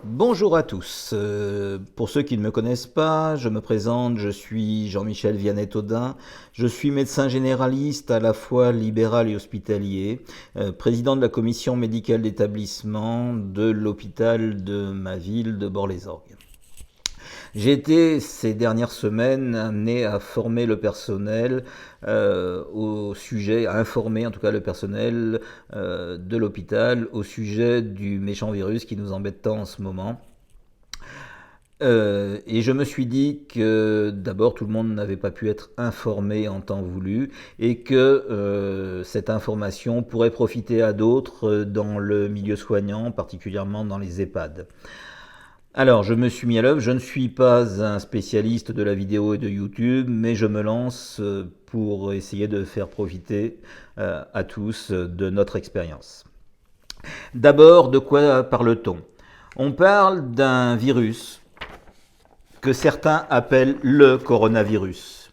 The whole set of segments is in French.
Bonjour à tous. Pour ceux qui ne me connaissent pas, je me présente, je suis Jean-Michel Vianney-Thodin. Je suis médecin généraliste à la fois libéral et hospitalier, président de la commission médicale d'établissement de l'hôpital de ma ville de Bort-les-Orgues. J'ai été ces dernières semaines amené à former le personnel au sujet, à informer en tout cas le personnel de l'hôpital au sujet du méchant virus qui nous embête tant en ce moment. Et je me suis dit que d'abord tout le monde n'avait pas pu être informé en temps voulu et que cette information pourrait profiter à d'autres dans le milieu soignant, particulièrement dans les EHPAD. Alors, je me suis mis à l'œuvre. Je ne suis pas un spécialiste de la vidéo et de YouTube, mais je me lance pour essayer de faire profiter à tous de notre expérience. D'abord, de quoi parle-t-on? On parle d'un virus que certains appellent le coronavirus,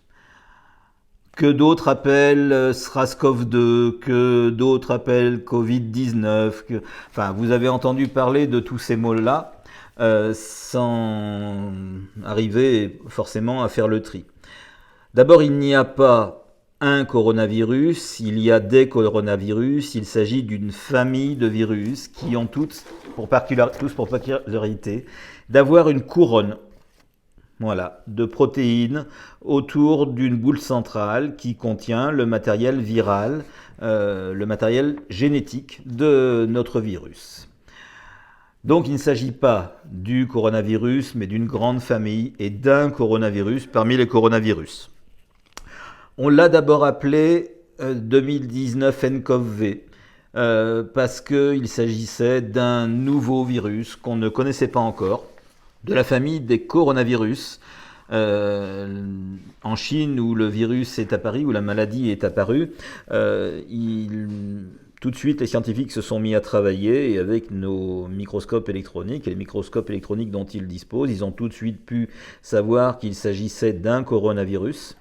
que d'autres appellent SRAS-CoV-2, que d'autres appellent Covid-19. Enfin, vous avez entendu parler de tous ces mots-là. Sans arriver forcément à faire le tri. D'abord, il n'y a pas un coronavirus, il y a des coronavirus, il s'agit d'une famille de virus qui ont tous pour particularité d'avoir une couronne, voilà, de protéines autour d'une boule centrale qui contient le matériel viral, le matériel génétique de notre virus. Donc il ne s'agit pas du coronavirus, mais d'une grande famille et d'un coronavirus parmi les coronavirus. On l'a d'abord appelé 2019 nCoV parce qu'il s'agissait d'un nouveau virus qu'on ne connaissait pas encore, de la famille des coronavirus. En Chine, où le virus est apparu, où la maladie est apparue, tout de suite, les scientifiques se sont mis à travailler et avec nos microscopes électroniques et les microscopes électroniques dont ils disposent, ils ont tout de suite pu savoir qu'il s'agissait d'un coronavirus.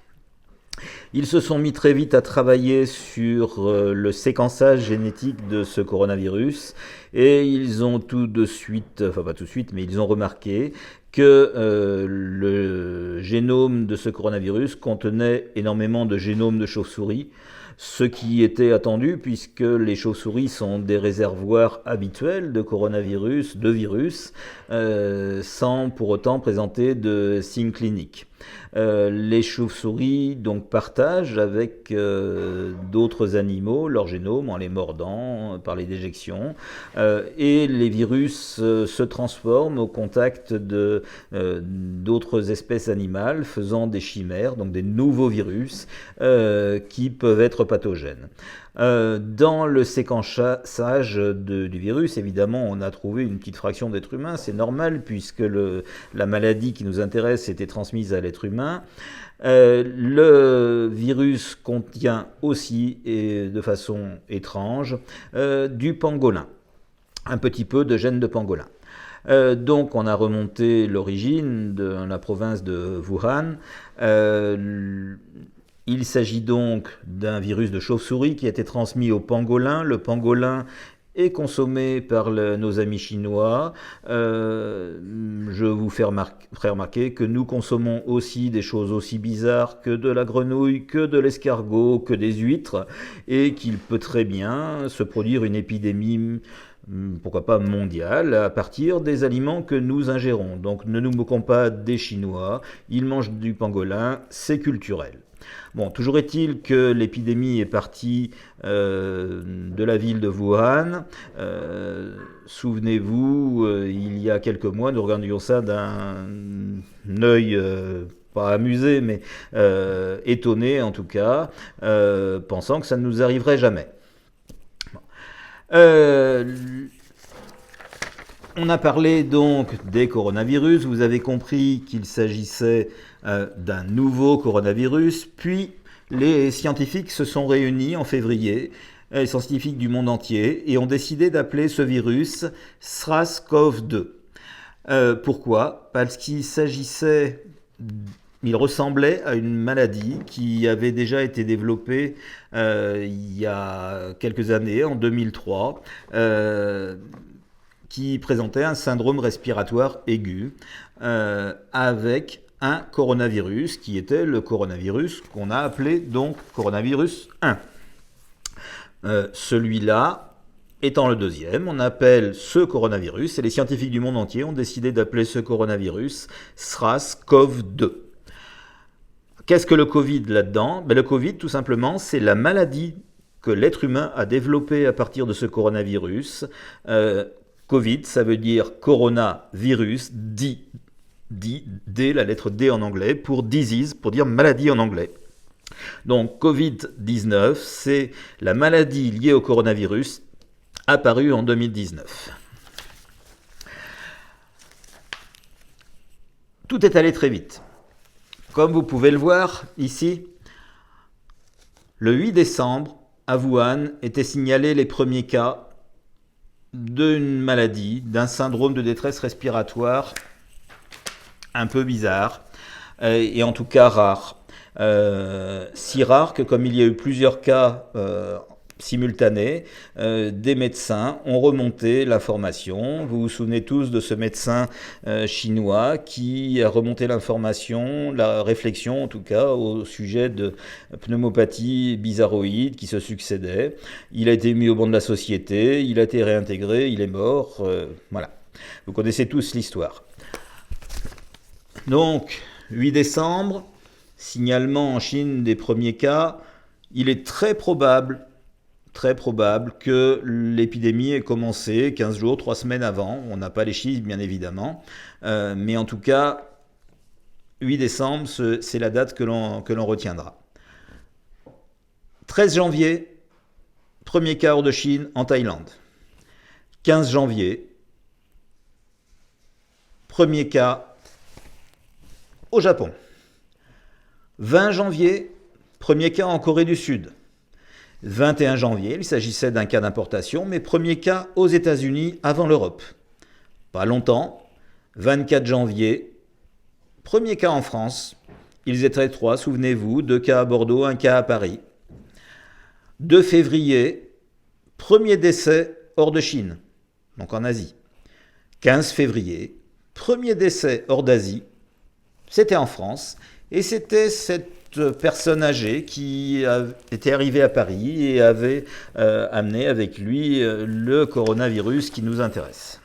Ils se sont mis très vite à travailler sur le séquençage génétique de ce coronavirus et ils ont tout de suite, enfin pas tout de suite, mais ils ont remarqué que le génome de ce coronavirus contenait énormément de génomes de chauves-souris, ce qui était attendu puisque les chauves-souris sont des réservoirs habituels de coronavirus, de virus, sans pour autant présenter de signes cliniques. Les chauves-souris donc partagent avec d'autres animaux leur génome en les mordant par les déjections et les virus se transforment au contact d'autres espèces animales faisant des chimères, donc des nouveaux virus qui peuvent être pathogènes. Dans le séquençage du virus, évidemment, on a trouvé une petite fraction d'êtres humains. C'est normal puisque la maladie qui nous intéresse était transmise à l'être humain. Le virus contient aussi, et de façon étrange, du pangolin, un petit peu de gène de pangolin. Donc on a remonté l'origine de la province de Wuhan. Il s'agit donc d'un virus de chauve-souris qui a été transmis au pangolin. Le pangolin est consommé par nos amis chinois. Je vous ferai remarquer que nous consommons aussi des choses aussi bizarres que de la grenouille, que de l'escargot, que des huîtres, et qu'il peut très bien se produire une épidémie, pourquoi pas mondiale, à partir des aliments que nous ingérons. Donc ne nous moquons pas des Chinois, ils mangent du pangolin, c'est culturel. Bon, toujours est-il que l'épidémie est partie de la ville de Wuhan. Souvenez-vous, il y a quelques mois, nous regardions ça d'un œil pas amusé, mais étonné en tout cas, pensant que ça ne nous arriverait jamais. On a parlé donc des coronavirus, vous avez compris qu'il s'agissait d'un nouveau coronavirus, puis les scientifiques se sont réunis en février, les scientifiques du monde entier, et ont décidé d'appeler ce virus SRAS-CoV-2. Pourquoi? Parce qu'il s'agissait... Il ressemblait à une maladie qui avait déjà été développée il y a quelques années, en 2003, qui présentait un syndrome respiratoire aigu avec un coronavirus qui était le coronavirus qu'on a appelé donc coronavirus 1. Celui-là étant le deuxième, on appelle ce coronavirus, et les scientifiques du monde entier ont décidé d'appeler ce coronavirus SRAS-CoV-2. Qu'est-ce que le Covid là-dedans ? Le Covid, tout simplement, c'est la maladie que l'être humain a développée à partir de ce coronavirus. Covid, ça veut dire coronavirus, D, la lettre D en anglais, pour disease, pour dire maladie en anglais. Donc Covid-19, c'est la maladie liée au coronavirus apparue en 2019. Tout est allé très vite. Comme vous pouvez le voir ici, le 8 décembre, à Wuhan, étaient signalés les premiers cas d'une maladie, d'un syndrome de détresse respiratoire un peu bizarre, et en tout cas rare. Si rare que comme il y a eu plusieurs cas simultanés, des médecins ont remonté l'information. Vous vous souvenez tous de ce médecin chinois qui a remonté l'information, la réflexion en tout cas, au sujet de pneumopathies bizarroïdes qui se succédaient. Il a été mis au banc de la société, il a été réintégré, il est mort. Voilà. Vous connaissez tous l'histoire. Donc, 8 décembre, signalement en Chine des premiers cas, il est très probable que l'épidémie ait commencé 15 jours, 3 semaines avant. On n'a pas les chiffres, bien évidemment. Mais en tout cas, 8 décembre, c'est la date que l'on retiendra. 13 janvier, premier cas hors de Chine en Thaïlande. 15 janvier, premier cas au Japon. 20 janvier, premier cas en Corée du Sud. 21 janvier, il s'agissait d'un cas d'importation, mais premier cas aux États-Unis avant l'Europe. Pas longtemps, 24 janvier, premier cas en France. Ils étaient 3, souvenez-vous, 2 cas à Bordeaux, 1 cas à Paris. 2 février, premier décès hors de Chine, donc en Asie. 15 février, premier décès hors d'Asie, c'était en France, et c'était cette personne âgée qui était arrivée à Paris et avait amené avec lui le coronavirus qui nous intéresse.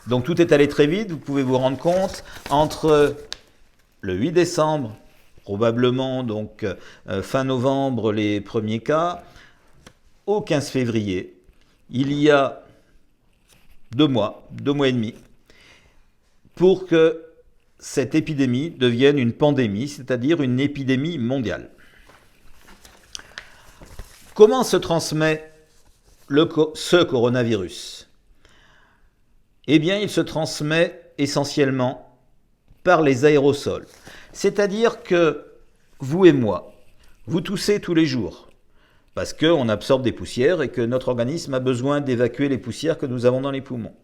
Donc tout est allé très vite, vous pouvez vous rendre compte, entre le 8 décembre, probablement donc fin novembre les premiers cas, au 15 février, il y a 2 mois et demi, pour que cette épidémie devienne une pandémie, c'est-à-dire une épidémie mondiale. Comment se transmet ce coronavirus ? Eh bien, il se transmet essentiellement par les aérosols. C'est-à-dire que vous et moi, vous toussez tous les jours, parce qu'on absorbe des poussières et que notre organisme a besoin d'évacuer les poussières que nous avons dans les poumons.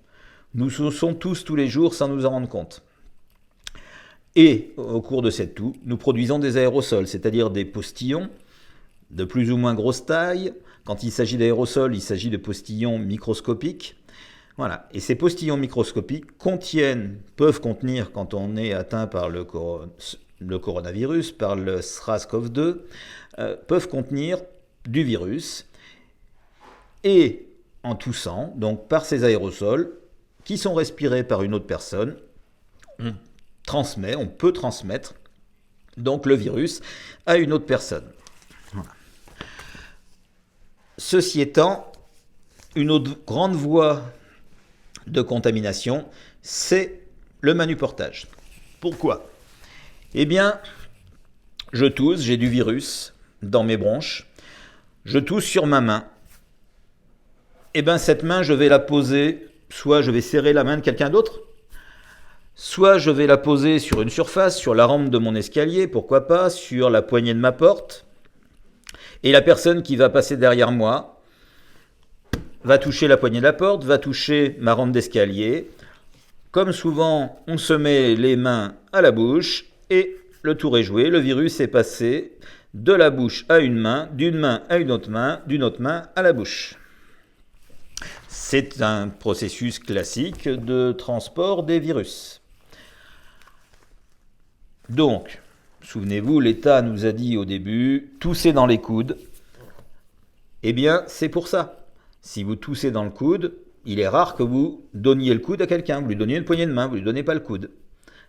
Nous toussons tous les jours sans nous en rendre compte. Et au cours de cette toux, nous produisons des aérosols, c'est-à-dire des postillons de plus ou moins grosse taille. Quand il s'agit d'aérosols, il s'agit de postillons microscopiques. Voilà. Et ces postillons microscopiques peuvent contenir, quand on est atteint par le coronavirus, par le SRAS-CoV-2, peuvent contenir du virus. Et en toussant, donc par ces aérosols, qui sont respirés par une autre personne, on peut transmettre donc le virus à une autre personne. Voilà. Ceci étant, une autre grande voie de contamination, c'est le manuportage. Pourquoi ? Eh bien, je tousse, j'ai du virus dans mes bronches, je tousse sur ma main. Eh bien, cette main, je vais la poser, soit je vais serrer la main de quelqu'un d'autre, soit je vais la poser sur une surface, sur la rampe de mon escalier, pourquoi pas, sur la poignée de ma porte. Et la personne qui va passer derrière moi va toucher la poignée de la porte, va toucher ma rampe d'escalier. Comme souvent, on se met les mains à la bouche et le tour est joué. Le virus est passé de la bouche à une main, d'une main à une autre main, d'une autre main à la bouche. C'est un processus classique de transport des virus. Donc, souvenez-vous, l'État nous a dit au début, toussez dans les coudes. Eh bien, c'est pour ça. Si vous toussez dans le coude, il est rare que vous donniez le coude à quelqu'un, vous lui donniez une poignée de main, vous lui donnez pas le coude.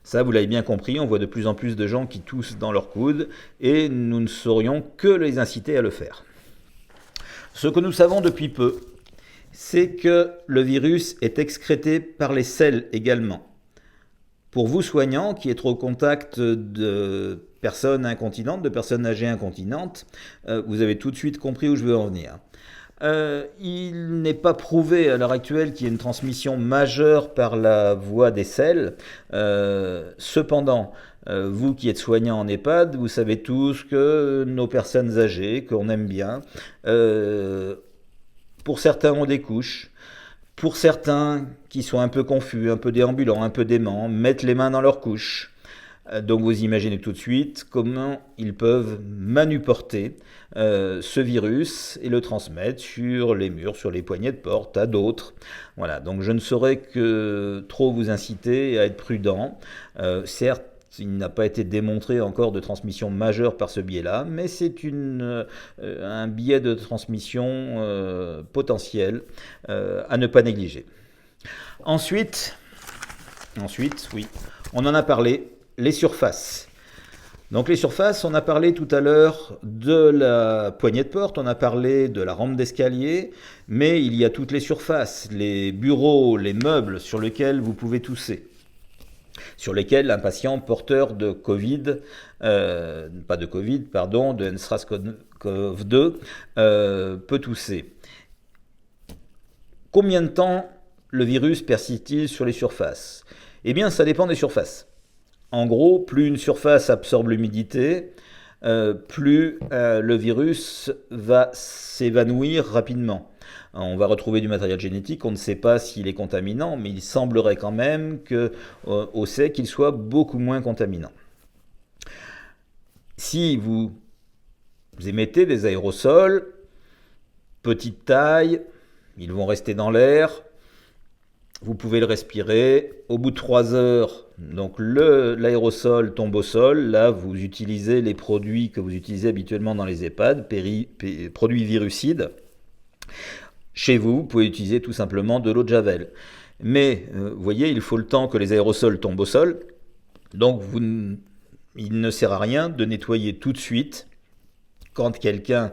Ça, vous l'avez bien compris, on voit de plus en plus de gens qui toussent dans leur coude et nous ne saurions que les inciter à le faire. Ce que nous savons depuis peu, c'est que le virus est excrété par les selles également. Pour vous soignants qui êtes au contact de personnes incontinentes, de personnes âgées incontinentes, vous avez tout de suite compris où je veux en venir. Il n'est pas prouvé à l'heure actuelle qu'il y ait une transmission majeure par la voie des selles. Cependant, vous qui êtes soignants en EHPAD, vous savez tous que nos personnes âgées, qu'on aime bien, pour certains ont des couches. Pour certains qui sont un peu confus, un peu déambulants, un peu déments, mettent les mains dans leurs couches. Donc vous imaginez tout de suite comment ils peuvent manuporter ce virus et le transmettre sur les murs, sur les poignées de porte à d'autres. Voilà, donc je ne saurais que trop vous inciter à être prudent. Certes, il n'a pas été démontré encore de transmission majeure par ce biais-là, mais c'est un biais de transmission potentiel à ne pas négliger. Ensuite, oui, on en a parlé, les surfaces. Donc les surfaces, on a parlé tout à l'heure de la poignée de porte, on a parlé de la rampe d'escalier, mais il y a toutes les surfaces, les bureaux, les meubles sur lesquels vous pouvez tousser, sur lesquels un patient porteur de Covid, de SARS-CoV-2 peut tousser. Combien de temps le virus persiste-t-il sur les surfaces ? Eh bien, ça dépend des surfaces. En gros, plus une surface absorbe l'humidité, plus le virus va s'évanouir rapidement. On va retrouver du matériel génétique, on ne sait pas s'il est contaminant, mais il semblerait quand même qu'au sec, qu'il soit beaucoup moins contaminant. Si vous émettez des aérosols, petite taille, ils vont rester dans l'air, vous pouvez le respirer. Au bout de 3 heures, donc l'aérosol tombe au sol. Là, vous utilisez les produits que vous utilisez habituellement dans les EHPAD, produits virucides. Chez vous, vous pouvez utiliser tout simplement de l'eau de Javel. Mais, vous voyez, il faut le temps que les aérosols tombent au sol. Donc, il ne sert à rien de nettoyer tout de suite quand quelqu'un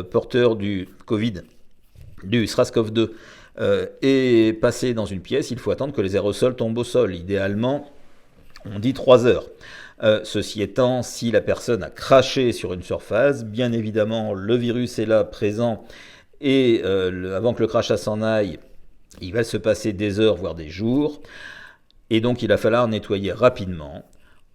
porteur du Covid, du SARS-CoV-2, est passé dans une pièce. Il faut attendre que les aérosols tombent au sol. Idéalement, on dit 3 heures. Ceci étant, si la personne a craché sur une surface, bien évidemment, le virus est là, présent, et avant que le crachat s'en aille, il va se passer des heures, voire des jours, et donc il va falloir nettoyer rapidement,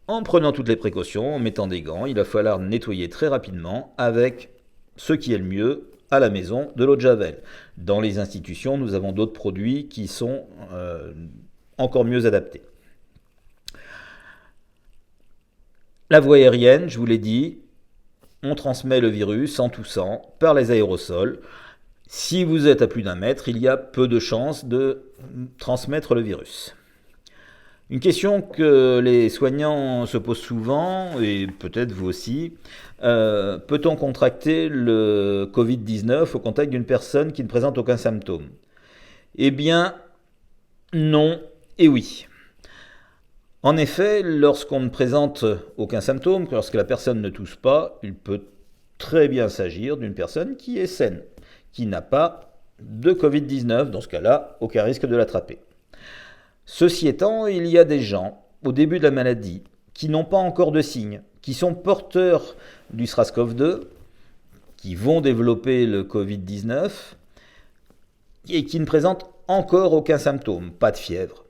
en prenant toutes les précautions, en mettant des gants. Il va falloir nettoyer très rapidement avec ce qui est le mieux à la maison, de l'eau de Javel. Dans les institutions, nous avons d'autres produits qui sont encore mieux adaptés. La voie aérienne, je vous l'ai dit, on transmet le virus en toussant par les aérosols. Si vous êtes à plus d'1 mètre, il y a peu de chances de transmettre le virus. Une question que les soignants se posent souvent, et peut-être vous aussi, peut-on contracter le Covid-19 au contact d'une personne qui ne présente aucun symptôme ? Eh bien, non et oui. En effet, lorsqu'on ne présente aucun symptôme, lorsque la personne ne tousse pas, il peut très bien s'agir d'une personne qui est saine, qui n'a pas de Covid-19, dans ce cas-là, aucun risque de l'attraper. Ceci étant, il y a des gens, au début de la maladie, qui n'ont pas encore de signes, qui sont porteurs du SARS-CoV-2, qui vont développer le Covid-19, et qui ne présentent encore aucun symptôme, pas de fièvre.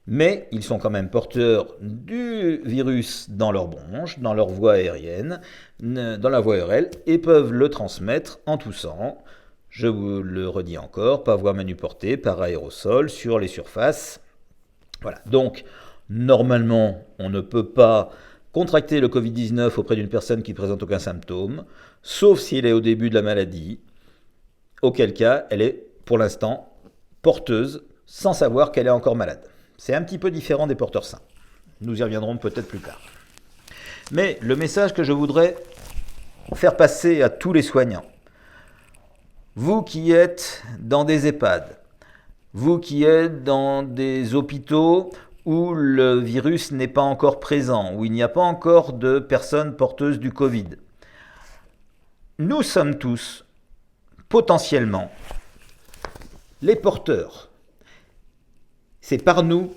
Mais ils sont quand même porteurs du virus dans leur bronche, dans leur voie aérienne, dans la voie ORL, et peuvent le transmettre en toussant. Je vous le redis encore, par voie manuportée, par aérosol, sur les surfaces. Voilà. Donc, normalement, on ne peut pas contracter le Covid-19 auprès d'une personne qui ne présente aucun symptôme, sauf s'il est au début de la maladie, auquel cas, elle est, pour l'instant, porteuse sans savoir qu'elle est encore malade. C'est un petit peu différent des porteurs sains. Nous y reviendrons peut-être plus tard. Mais le message que je voudrais faire passer à tous les soignants, vous qui êtes dans des EHPAD, vous qui êtes dans des hôpitaux où le virus n'est pas encore présent, où il n'y a pas encore de personnes porteuses du Covid, nous sommes tous potentiellement les porteurs. C'est par nous,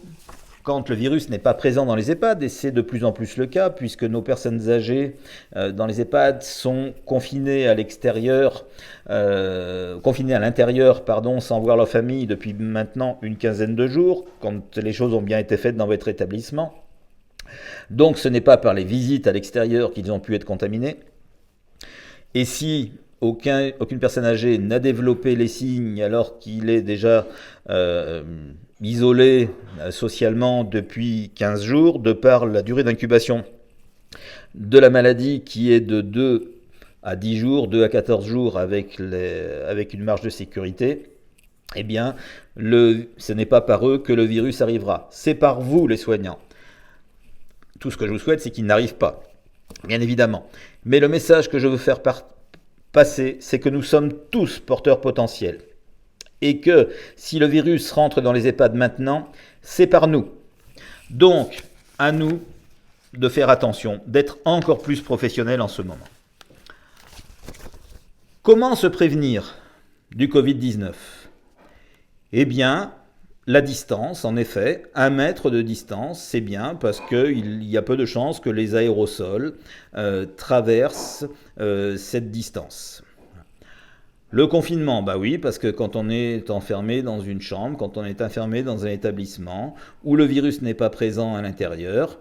quand le virus n'est pas présent dans les EHPAD, et c'est de plus en plus le cas, puisque nos personnes âgées dans les EHPAD sont confinées à l'extérieur, confinées à l'intérieur, sans voir leur famille depuis maintenant une quinzaine de jours, quand les choses ont bien été faites dans votre établissement. Donc ce n'est pas par les visites à l'extérieur qu'ils ont pu être contaminés. Et si aucune personne âgée n'a développé les signes alors qu'il est déjà isolé socialement depuis 15 jours, de par la durée d'incubation de la maladie qui est de 2 à 10 jours, 2 à 14 jours avec une marge de sécurité, eh bien, ce n'est pas par eux que le virus arrivera. C'est par vous, les soignants. Tout ce que je vous souhaite, c'est qu'il n'arrive pas, bien évidemment. Mais le message que je veux faire passer, c'est que nous sommes tous porteurs potentiels. Et que si le virus rentre dans les EHPAD maintenant, c'est par nous. Donc, à nous de faire attention, d'être encore plus professionnels en ce moment. Comment se prévenir du Covid-19 ? Eh bien, la distance, en effet, 1 mètre de distance, c'est bien parce qu'il y a peu de chances que les aérosols traversent cette distance. Le confinement, bah oui, parce que quand on est enfermé dans une chambre, quand on est enfermé dans un établissement où le virus n'est pas présent à l'intérieur,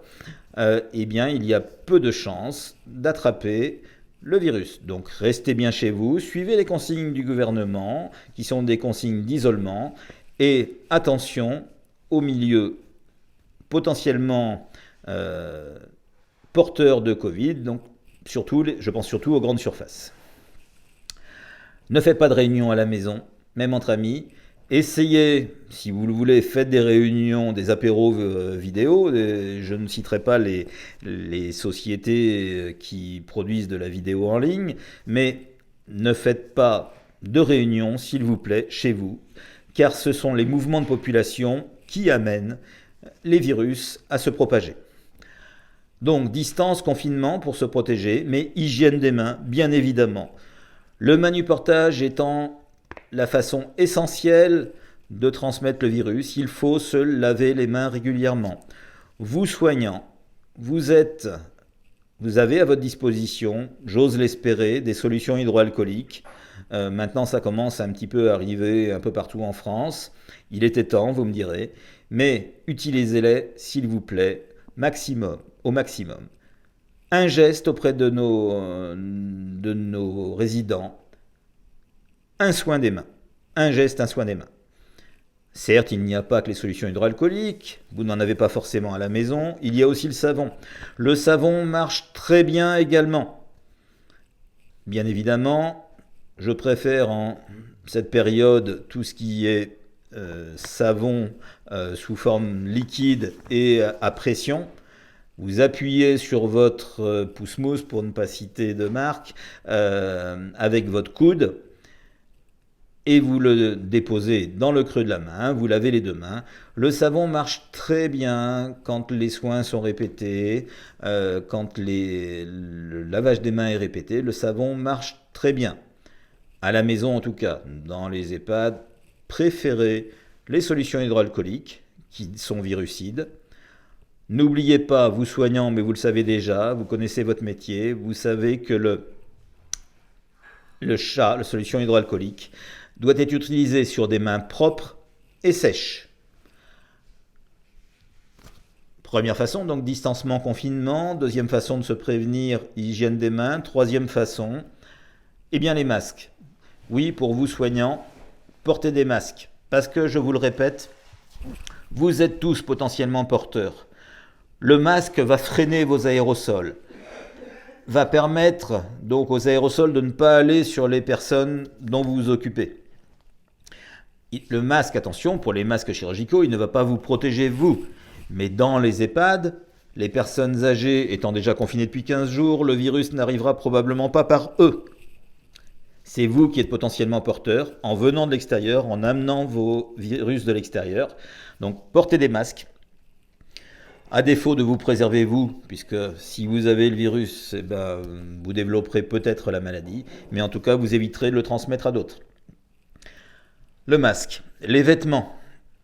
eh bien, il y a peu de chances d'attraper le virus. Donc, restez bien chez vous, suivez les consignes du gouvernement, qui sont des consignes d'isolement, et attention aux milieux potentiellement porteurs de Covid, donc je pense surtout aux grandes surfaces. Ne faites pas de réunions à la maison, même entre amis. Essayez, si vous le voulez, faites des réunions, des apéros vidéo. Je ne citerai pas les sociétés qui produisent de la vidéo en ligne, mais ne faites pas de réunions, s'il vous plaît, chez vous, car ce sont les mouvements de population qui amènent les virus à se propager. Donc, distance, confinement pour se protéger, mais hygiène des mains, bien évidemment. Le manuportage étant la façon essentielle de transmettre le virus, il faut se laver les mains régulièrement. Vous soignants, vous avez à votre disposition, j'ose l'espérer, des solutions hydroalcooliques. Maintenant, ça commence un petit peu à arriver un peu partout en France. Il était temps, vous me direz. Mais utilisez-les, s'il vous plaît, au maximum. Un geste auprès de nos résidents, un soin des mains. Un geste, un soin des mains. Certes, il n'y a pas que les solutions hydroalcooliques, vous n'en avez pas forcément à la maison, il y a aussi le savon. Le savon marche très bien également. Bien évidemment, je préfère en cette période tout ce qui est savon sous forme liquide et à pression. Vous appuyez sur votre pouce-mousse, pour ne pas citer de marque, avec votre coude, et vous le déposez dans le creux de la main, vous lavez les 2 mains. Le savon marche très bien quand les soins sont répétés, quand le lavage des mains est répété, le savon marche très bien. À la maison en tout cas, dans les EHPAD, préférez les solutions hydroalcooliques qui sont virucides. N'oubliez pas, vous soignants, mais vous le savez déjà, vous connaissez votre métier, vous savez que la solution hydroalcoolique, doit être utilisée sur des mains propres et sèches. Première façon, donc distancement, confinement. Deuxième façon de se prévenir, hygiène des mains. Troisième façon, eh bien les masques. Oui, pour vous soignants, portez des masques. Parce que, je vous le répète, vous êtes tous potentiellement porteurs. Le masque va freiner vos aérosols, va permettre donc aux aérosols de ne pas aller sur les personnes dont vous vous occupez. Le masque, attention, pour les masques chirurgicaux, il ne va pas vous protéger vous. Mais dans les EHPAD, les personnes âgées étant déjà confinées depuis 15 jours, le virus n'arrivera probablement pas par eux. C'est vous qui êtes potentiellement porteur en venant de l'extérieur, en amenant vos virus de l'extérieur. Donc portez des masques. À défaut de vous préserver vous, puisque si vous avez le virus, vous développerez peut-être la maladie, mais en tout cas vous éviterez de le transmettre à d'autres. Le masque, les vêtements.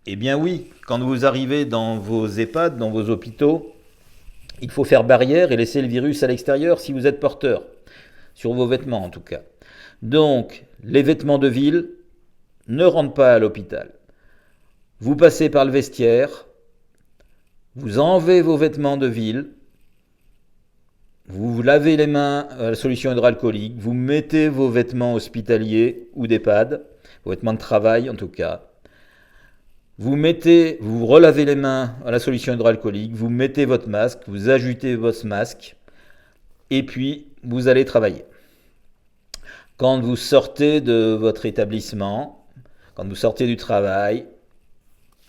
Eh bien oui, quand vous arrivez dans vos EHPAD, dans vos hôpitaux, il faut faire barrière et laisser le virus à l'extérieur si vous êtes porteur, sur vos vêtements en tout cas. Donc, les vêtements de ville ne rentrent pas à l'hôpital. Vous passez par le vestiaire, vous enlevez vos vêtements de ville, vous vous lavez les mains à la solution hydroalcoolique, vous mettez vos vêtements hospitaliers ou d'EHPAD, vos vêtements de travail en tout cas. Vous relavez les mains à la solution hydroalcoolique, vous mettez votre masque, vous ajoutez votre masque, et puis vous allez travailler. Quand vous sortez de votre établissement, quand vous sortez du travail,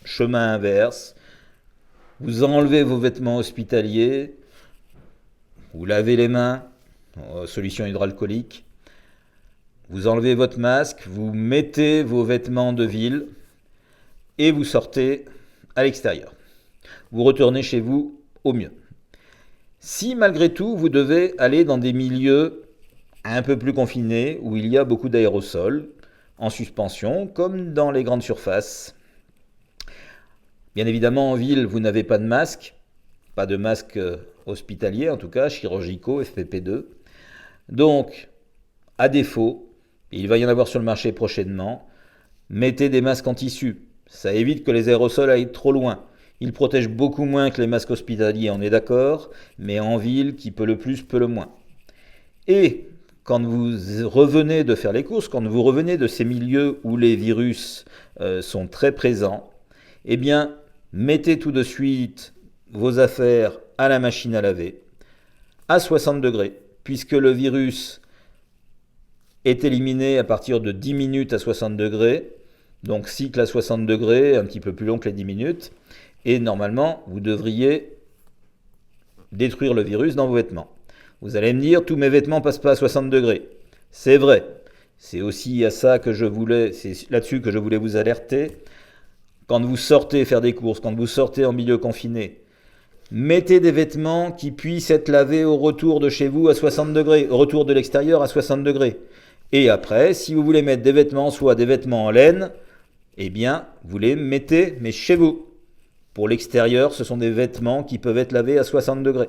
chemin inverse, vous enlevez vos vêtements hospitaliers, vous lavez les mains, solution hydroalcoolique, vous enlevez votre masque, vous mettez vos vêtements de ville et vous sortez à l'extérieur. Vous retournez chez vous au mieux. Si malgré tout vous devez aller dans des milieux un peu plus confinés où il y a beaucoup d'aérosols en suspension, comme dans les grandes surfaces, bien évidemment en ville vous n'avez pas de masque hospitaliers en tout cas, chirurgicaux, FPP2. Donc, à défaut, il va y en avoir sur le marché prochainement, mettez des masques en tissu. Ça évite que les aérosols aillent trop loin. Ils protègent beaucoup moins que les masques hospitaliers, on est d'accord, mais en ville, qui peut le plus, peut le moins. Et quand vous revenez de faire les courses, quand vous revenez de ces milieux où les virus sont très présents, eh bien, mettez tout de suite vos affaires à la machine à laver, à 60 degrés, puisque le virus est éliminé à partir de 10 minutes à 60 degrés, donc cycle à 60 degrés, un petit peu plus long que les 10 minutes, et normalement, vous devriez détruire le virus dans vos vêtements. Vous allez me dire, tous mes vêtements ne passent pas à 60 degrés. C'est vrai. C'est aussi à ça que c'est là-dessus que je voulais vous alerter. Quand vous sortez faire des courses, quand vous sortez en milieu confiné, mettez des vêtements qui puissent être lavés au retour de chez vous à 60 degrés, au retour de l'extérieur à 60 degrés. Et après, si vous voulez mettre des vêtements, soit des vêtements en laine, eh bien, vous les mettez, mais chez vous. Pour l'extérieur, ce sont des vêtements qui peuvent être lavés à 60 degrés.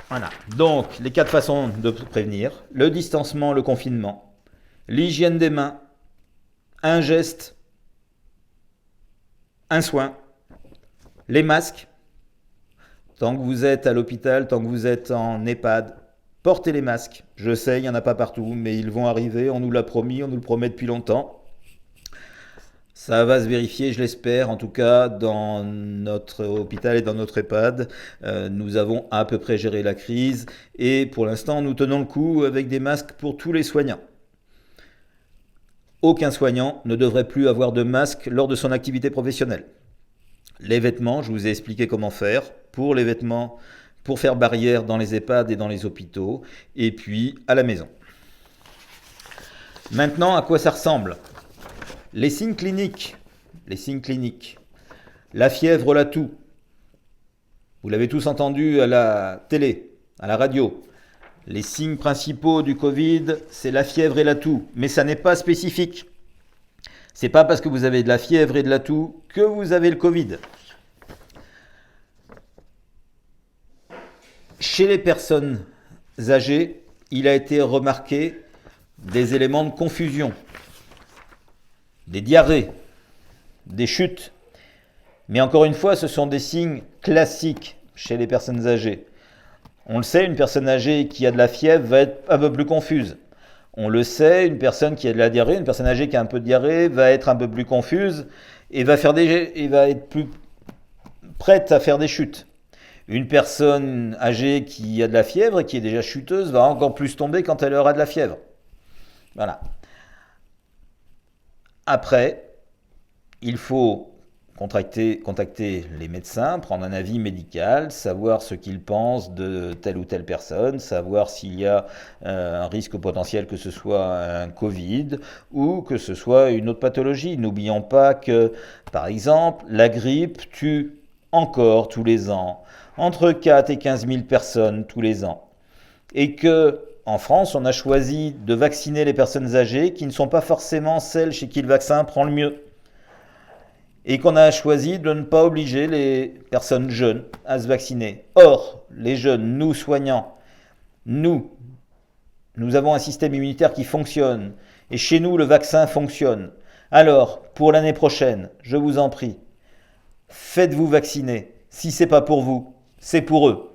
Voilà. Donc, les 4 façons de prévenir. Le distancement, le confinement. L'hygiène des mains. Un geste. Un soin. Les masques. Tant que vous êtes à l'hôpital, tant que vous êtes en EHPAD, portez les masques. Je sais, il n'y en a pas partout, mais ils vont arriver. On nous l'a promis, on nous le promet depuis longtemps. Ça va se vérifier, je l'espère. En tout cas, dans notre hôpital et dans notre EHPAD, nous avons à peu près géré la crise. Et pour l'instant, nous tenons le coup avec des masques pour tous les soignants. Aucun soignant ne devrait plus avoir de masque lors de son activité professionnelle. Les vêtements, je vous ai expliqué comment faire pour les vêtements, pour faire barrière dans les EHPAD et dans les hôpitaux, et puis à la maison. Maintenant, à quoi ça ressemble ? Les signes cliniques. La fièvre, la toux. Vous l'avez tous entendu à la télé, à la radio. Les signes principaux du Covid, c'est la fièvre et la toux, mais ça n'est pas spécifique. C'est pas parce que vous avez de la fièvre et de la toux que vous avez le Covid. Chez les personnes âgées, il a été remarqué des éléments de confusion, des diarrhées, des chutes. Mais encore une fois, ce sont des signes classiques chez les personnes âgées. On le sait, une personne âgée qui a de la fièvre va être un peu plus confuse. On le sait, une personne qui a de la diarrhée, une personne âgée qui a un peu de diarrhée va être un peu plus confuse et va être plus prête à faire des chutes. Une personne âgée qui a de la fièvre et qui est déjà chuteuse va encore plus tomber quand elle aura de la fièvre. Voilà. Après, il faut contacter les médecins, prendre un avis médical, savoir ce qu'ils pensent de telle ou telle personne, savoir s'il y a un risque potentiel que ce soit un Covid ou que ce soit une autre pathologie. N'oublions pas que, par exemple, la grippe tue encore tous les ans entre 4 et 15 000 personnes tous les ans. Et que, en France, on a choisi de vacciner les personnes âgées qui ne sont pas forcément celles chez qui le vaccin prend le mieux. Et qu'on a choisi de ne pas obliger les personnes jeunes à se vacciner. Or, les jeunes, nous soignants, nous avons un système immunitaire qui fonctionne. Et chez nous, le vaccin fonctionne. Alors, pour l'année prochaine, je vous en prie, faites-vous vacciner. Si ce n'est pas pour vous, c'est pour eux.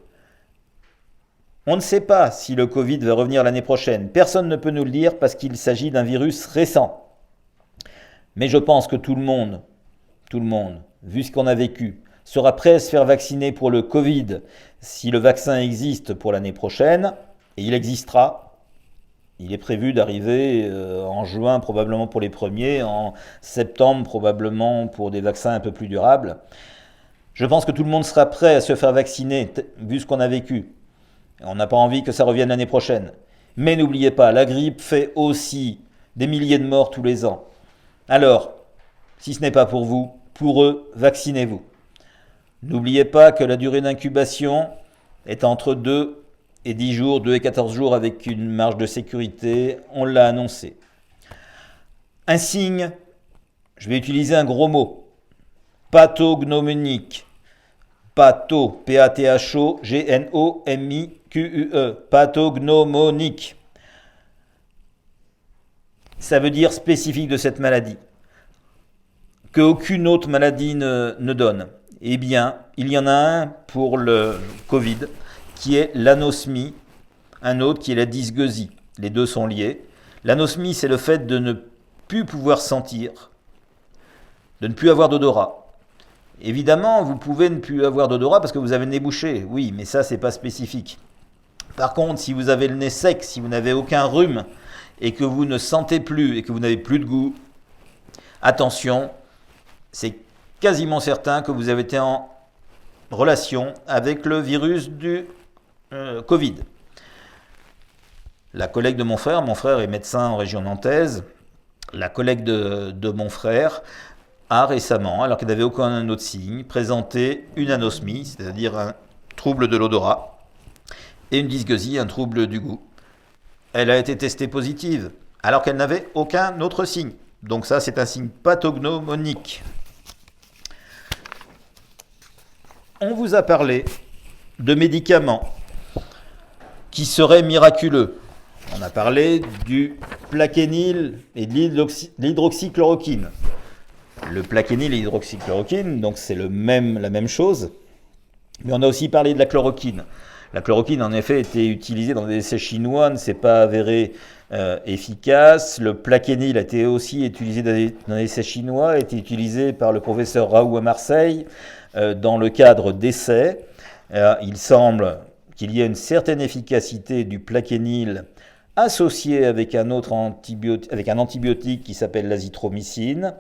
On ne sait pas si le Covid va revenir l'année prochaine. Personne ne peut nous le dire parce qu'il s'agit d'un virus récent. Mais je pense que tout le monde, vu ce qu'on a vécu, sera prêt à se faire vacciner pour le Covid si le vaccin existe pour l'année prochaine, et il existera. Il est prévu d'arriver en juin probablement pour les premiers, en septembre probablement pour des vaccins un peu plus durables. Je pense que tout le monde sera prêt à se faire vacciner vu ce qu'on a vécu. On n'a pas envie que ça revienne l'année prochaine. Mais n'oubliez pas, la grippe fait aussi des milliers de morts tous les ans. Alors, si ce n'est pas pour vous, pour eux, vaccinez-vous. N'oubliez pas que la durée d'incubation est entre 2 et 10 jours, 2 et 14 jours avec une marge de sécurité, on l'a annoncé. Un signe, je vais utiliser un gros mot, pathognomonique. Patho, P-A-T-H-O-G-N-O-M-I-Q-U-E, pathognomonique. Ça veut dire spécifique de cette maladie, qu'aucune autre maladie ne donne. Eh bien, il y en a un pour le Covid, qui est l'anosmie, un autre qui est la dysgeusie. Les deux sont liés. L'anosmie, c'est le fait de ne plus pouvoir sentir, de ne plus avoir d'odorat. Évidemment, vous pouvez ne plus avoir d'odorat parce que vous avez le nez bouché. Oui, mais ça, c'est pas spécifique. Par contre, si vous avez le nez sec, si vous n'avez aucun rhume et que vous ne sentez plus et que vous n'avez plus de goût, attention, c'est quasiment certain que vous avez été en relation avec le virus du Covid. La collègue de mon frère est médecin en région nantaise, la collègue de mon frère a récemment, alors qu'elle n'avait aucun autre signe, présenté une anosmie, c'est-à-dire un trouble de l'odorat, et une dysgeusie, un trouble du goût. Elle a été testée positive, alors qu'elle n'avait aucun autre signe. Donc ça, c'est un signe pathognomonique. On vous a parlé de médicaments qui seraient miraculeux. On a parlé du plaquenil et de l'hydroxychloroquine. Le plaquenil et l'hydroxychloroquine, donc c'est la même chose. Mais on a aussi parlé de la chloroquine. La chloroquine, en effet, était utilisée dans des essais chinois, ne s'est pas avérée efficace. Le plaquenil a été aussi utilisé dans des essais chinois, a été utilisé par le professeur Raoult à Marseille dans le cadre d'essais. Il semble qu'il y ait une certaine efficacité du plaquenil associé avec un antibiotique qui s'appelle l'azithromycine.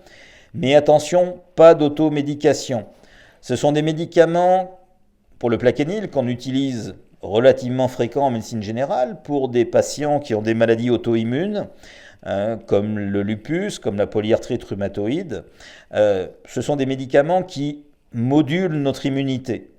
Mais attention, pas d'automédication. Ce sont des médicaments, pour le plaquenil, qu'on utilise relativement fréquent en médecine générale pour des patients qui ont des maladies auto-immunes, comme le lupus, comme la polyarthrite rhumatoïde. Ce sont des médicaments qui modulent notre immunité.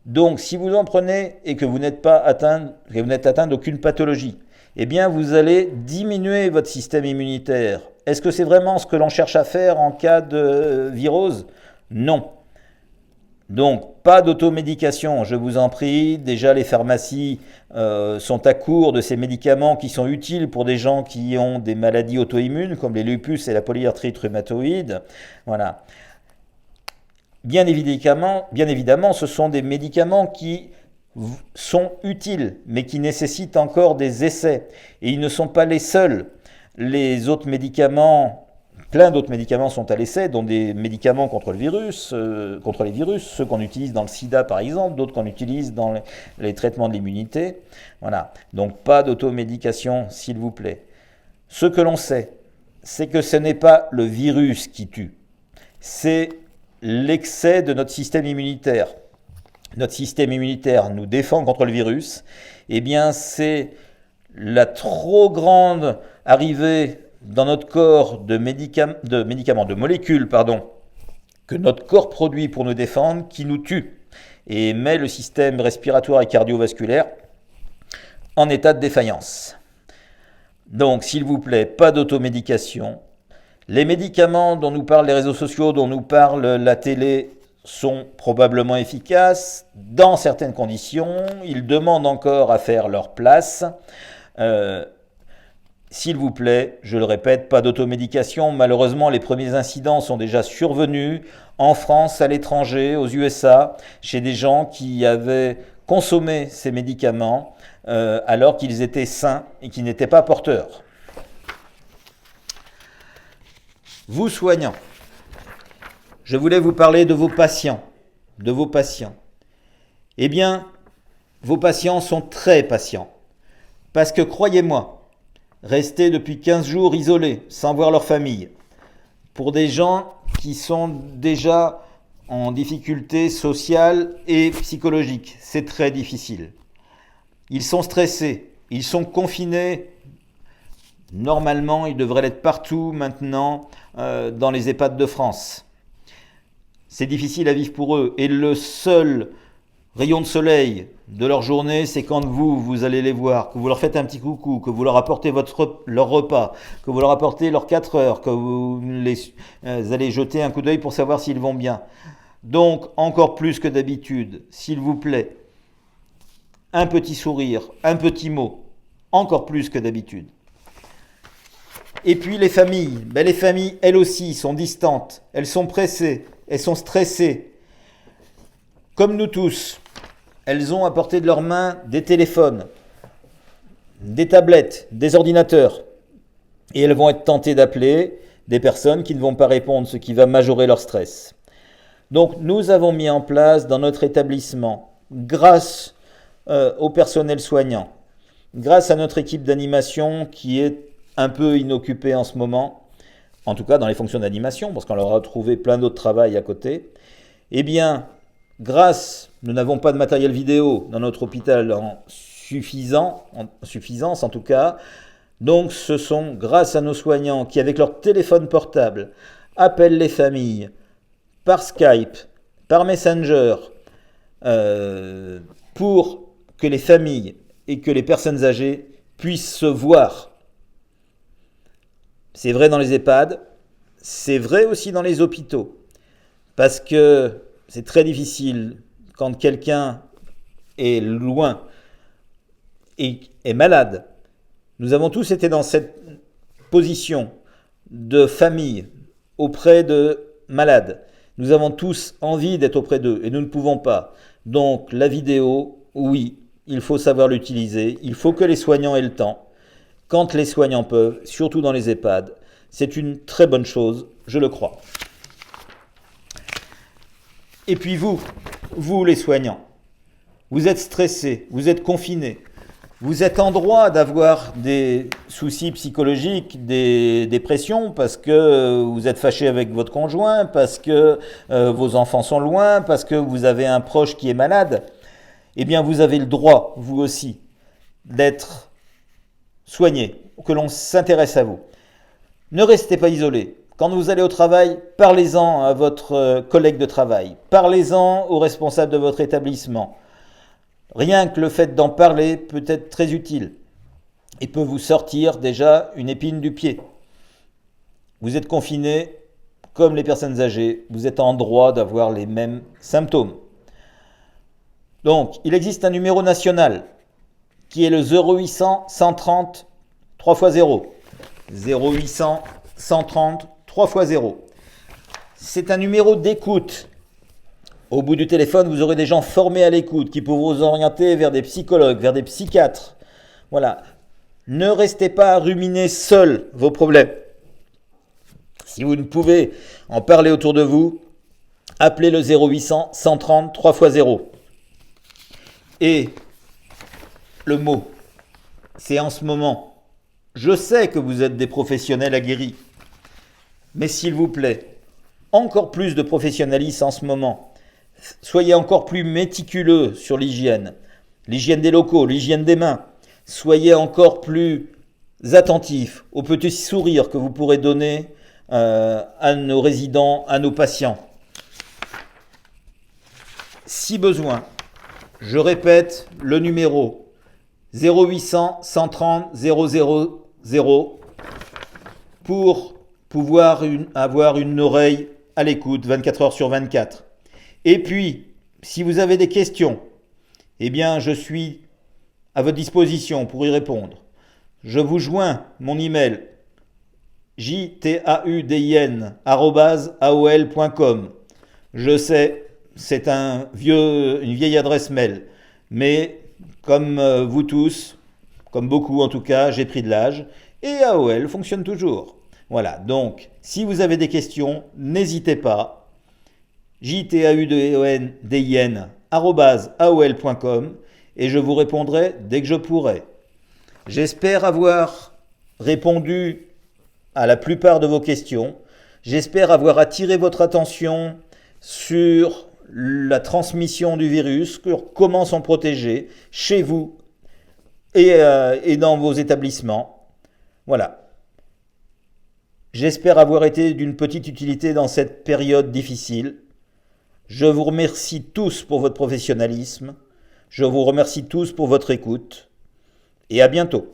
Donc, si vous en prenez et que vous n'êtes atteint d'aucune pathologie, eh bien, vous allez diminuer votre système immunitaire. Est-ce que c'est vraiment ce que l'on cherche à faire en cas de virose ? Non. Donc, pas d'automédication, je vous en prie. Déjà, les pharmacies sont à court de ces médicaments qui sont utiles pour des gens qui ont des maladies auto-immunes, comme les lupus et la polyarthrite rhumatoïde. Voilà. Bien évidemment, ce sont des médicaments qui sont utiles, mais qui nécessitent encore des essais. Et ils ne sont pas les seuls. Les autres médicaments, plein d'autres médicaments sont à l'essai, dont des médicaments contre les virus, ceux qu'on utilise dans le sida par exemple, d'autres qu'on utilise dans les traitements de l'immunité. Voilà. Donc pas d'automédication, s'il vous plaît. Ce que l'on sait, c'est que ce n'est pas le virus qui tue, c'est l'excès de notre système immunitaire. Notre système immunitaire nous défend contre le virus, eh bien c'est la trop grande arrivée dans notre corps de molécules, que notre corps produit pour nous défendre, qui nous tue et met le système respiratoire et cardiovasculaire en état de défaillance. Donc, s'il vous plaît, pas d'automédication. Les médicaments dont nous parlent les réseaux sociaux, dont nous parle la télé, sont probablement efficaces dans certaines conditions. Ils demandent encore à faire leur place. S'il vous plaît, je le répète, pas d'automédication. Malheureusement, les premiers incidents sont déjà survenus en France, à l'étranger, aux USA, chez des gens qui avaient consommé ces médicaments alors qu'ils étaient sains et qui n'étaient pas porteurs. Vous soignants, je voulais vous parler de vos patients. Eh bien, vos patients sont très patients. Parce que croyez-moi, rester depuis 15 jours isolés, sans voir leur famille, pour des gens qui sont déjà en difficulté sociale et psychologique, c'est très difficile. Ils sont stressés, ils sont confinés. Normalement, ils devraient l'être partout maintenant dans les EHPAD de France. C'est difficile à vivre pour eux. Et le seul rayon de soleil de leur journée, c'est quand vous allez les voir, que vous leur faites un petit coucou, que vous leur apportez leur repas, que vous leur apportez leurs 4 heures, que vous allez jeter un coup d'œil pour savoir s'ils vont bien. Donc, encore plus que d'habitude, s'il vous plaît, un petit sourire, un petit mot, encore plus que d'habitude. Et puis les familles, elles aussi, sont distantes, elles sont pressées, elles sont stressées. Comme nous tous, elles ont à portée de leurs mains des téléphones, des tablettes, des ordinateurs. Et elles vont être tentées d'appeler des personnes qui ne vont pas répondre, ce qui va majorer leur stress. Donc nous avons mis en place dans notre établissement, grâce au personnel soignant, grâce à notre équipe d'animation qui est un peu inoccupée en ce moment, en tout cas dans les fonctions d'animation, parce qu'on leur a trouvé plein d'autres travail à côté, eh bien, nous n'avons pas de matériel vidéo dans notre hôpital en suffisance en tout cas, donc ce sont grâce à nos soignants qui, avec leur téléphone portable, appellent les familles par Skype, par Messenger, pour que les familles et que les personnes âgées puissent se voir. C'est vrai dans les EHPAD, c'est vrai aussi dans les hôpitaux, parce que c'est très difficile quand quelqu'un est loin et est malade. Nous avons tous été dans cette position de famille auprès de malades. Nous avons tous envie d'être auprès d'eux et nous ne pouvons pas. Donc la vidéo, oui, il faut savoir l'utiliser. Il faut que les soignants aient le temps. Quand les soignants peuvent, surtout dans les EHPAD, c'est une très bonne chose, je le crois. Et puis vous les soignants, vous êtes stressés, vous êtes confinés, vous êtes en droit d'avoir des soucis psychologiques, des dépressions, parce que vous êtes fâché avec votre conjoint, parce que vos enfants sont loin, parce que vous avez un proche qui est malade. Eh bien, vous avez le droit, vous aussi, d'être soigné, que l'on s'intéresse à vous. Ne restez pas isolés. Quand vous allez au travail, parlez-en à votre collègue de travail, parlez-en au responsable de votre établissement. Rien que le fait d'en parler peut être très utile et peut vous sortir déjà une épine du pied. Vous êtes confiné comme les personnes âgées, vous êtes en droit d'avoir les mêmes symptômes. Donc, il existe un numéro national qui est le 0800 130 3x0. 0800 130 3x0. C'est un numéro d'écoute. Au bout du téléphone, vous aurez des gens formés à l'écoute qui pourront vous orienter vers des psychologues, vers des psychiatres. Voilà. Ne restez pas à ruminer seul vos problèmes. Si vous ne pouvez en parler autour de vous, appelez le 0800 130 3x0. Et le mot, c'est en ce moment, Je sais que vous êtes des professionnels aguerris, mais s'il vous plaît, encore plus de professionnalisme en ce moment. Soyez encore plus méticuleux sur l'hygiène des locaux, l'hygiène des mains. Soyez encore plus attentifs aux petits sourires que vous pourrez donner à nos résidents, à nos patients. Si besoin, je répète le numéro 0800 130 000 pour pouvoir avoir une oreille à l'écoute 24 heures sur 24. Et puis, si vous avez des questions, eh bien, je suis à votre disposition pour y répondre. Je vous joins mon email jtaudin@aol.com. Je sais, c'est une vieille adresse mail, mais comme vous tous, comme beaucoup en tout cas, j'ai pris de l'âge et AOL fonctionne toujours. Voilà, donc si vous avez des questions, n'hésitez pas. jtaudin@aol.com et je vous répondrai dès que je pourrai. J'espère avoir répondu à la plupart de vos questions. J'espère avoir attiré votre attention sur la transmission du virus, sur comment s'en protéger chez vous et dans vos établissements. Voilà. J'espère avoir été d'une petite utilité dans cette période difficile. Je vous remercie tous pour votre professionnalisme. Je vous remercie tous pour votre écoute. Et à bientôt.